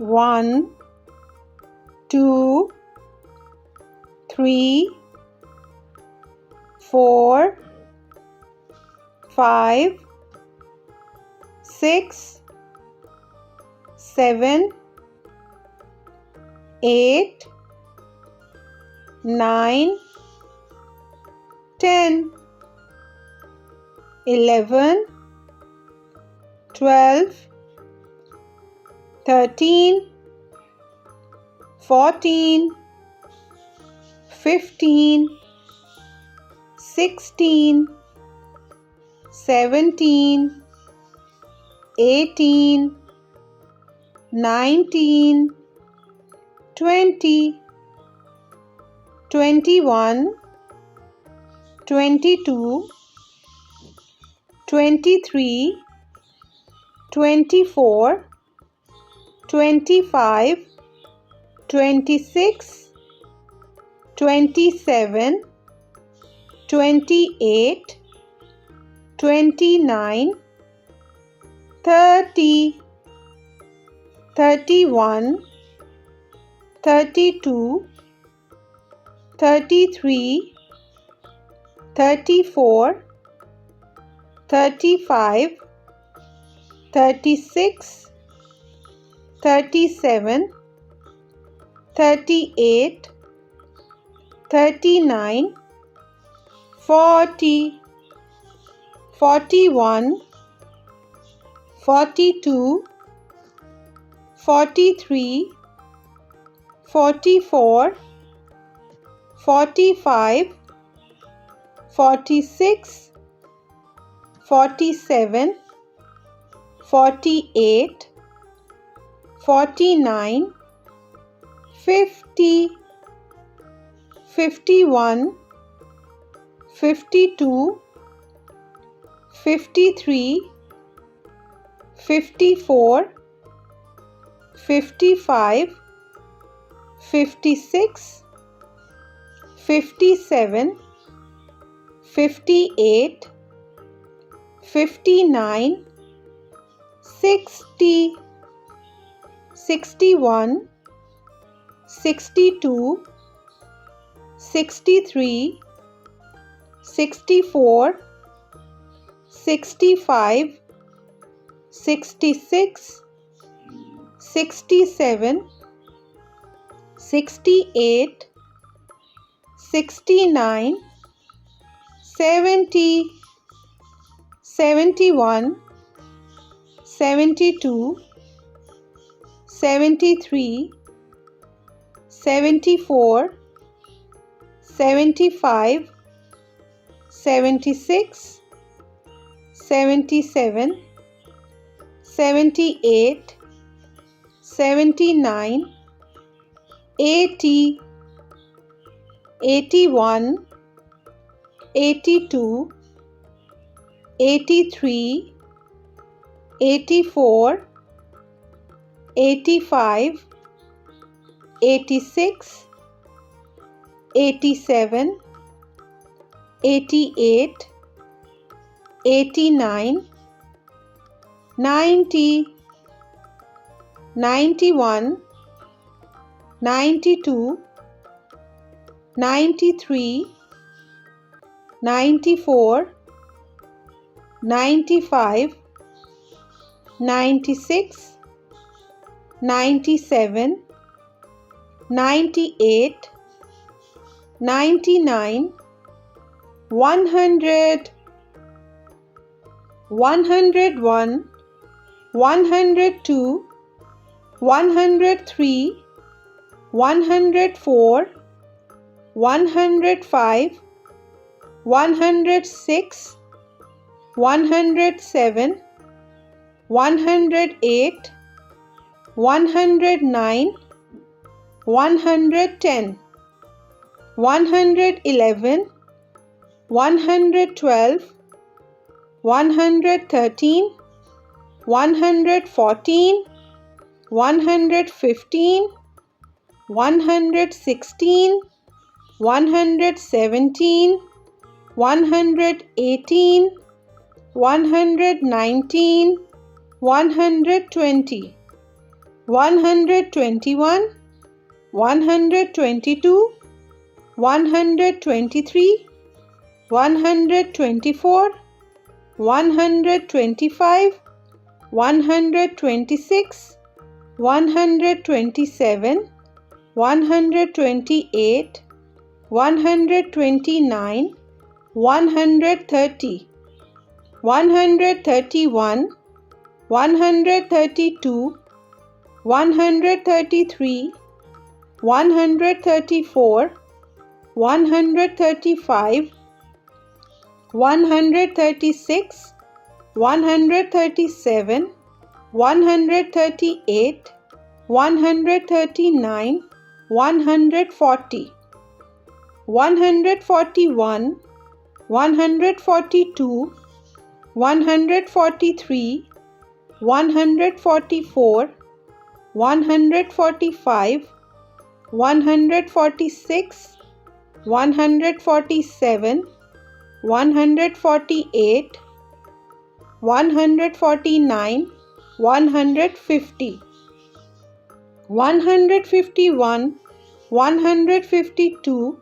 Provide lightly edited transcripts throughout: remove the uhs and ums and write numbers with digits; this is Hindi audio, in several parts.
1, 2, 3, 4, 5, 6, 7, 8, 9, 10, 11, 12, 13, 14, 15, 16, 17, 18, 19, 20, 21, 22, 23, 24, 25, 26, 27, 28, 29, 30, 31, 32, 33, 34, 35, 36, 37, 38, 39, 40, 41, 42, 43, 44, 45, 46, 47, 48, 49, 50, 51, 52, 53, 54, 55, 56, 57, 58, 59, 60, 61, 62, 63, 64, 65, 66, 67, 68, 69, 70, 71, 72, 73, 74, 75, 76, 77, 78, 79, 80, 81, 82, 83, 84, 85, 86, 87, 88, 89, 90, 91, 92, 93, 94, 95, 96, 97, 98, 99, 100, 101, 102, 103, 104, 105, 106, 107, 108, 109, 110, 111, 112, 113, 114, 115, 116, 117, 118, 119, 120, 121, 122, 123, 124, 125, 126, 127, 128, 129, 130, 131, 132, 133, 134, 135, 136, 137, 138, 139, 140, 141, 142, 143, 144, 145, 146, 147, 148, 149, 150, 151, 152,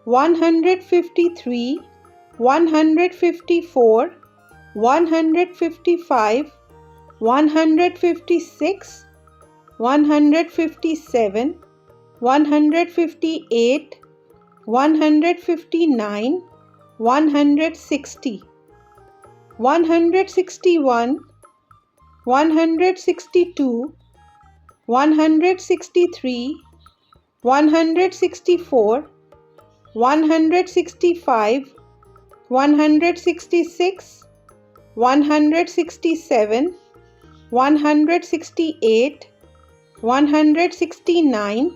153, 154, 155, 156, 157, 158, 159, 160, 161, 162, 163, 164, 165, 166, 167, 168, 169,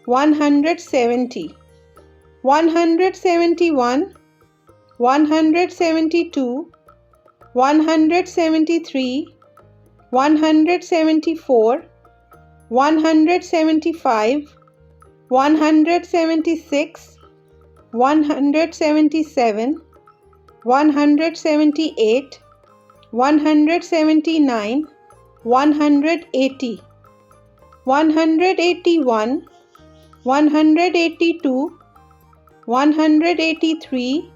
170, 171, 172, 173, 174, 175, 176, 177, 178, 179, 180, 181, 182, 183,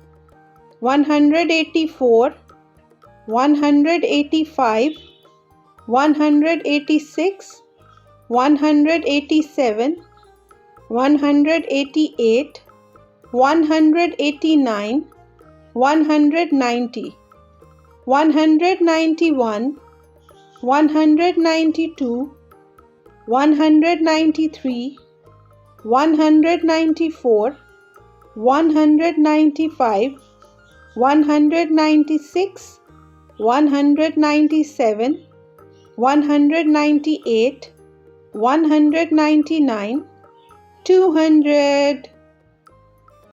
184, 185, 186, 187, 188, 189, 190, 191, 192, 193, 194, 195, 196, 197, 198, 199, 200.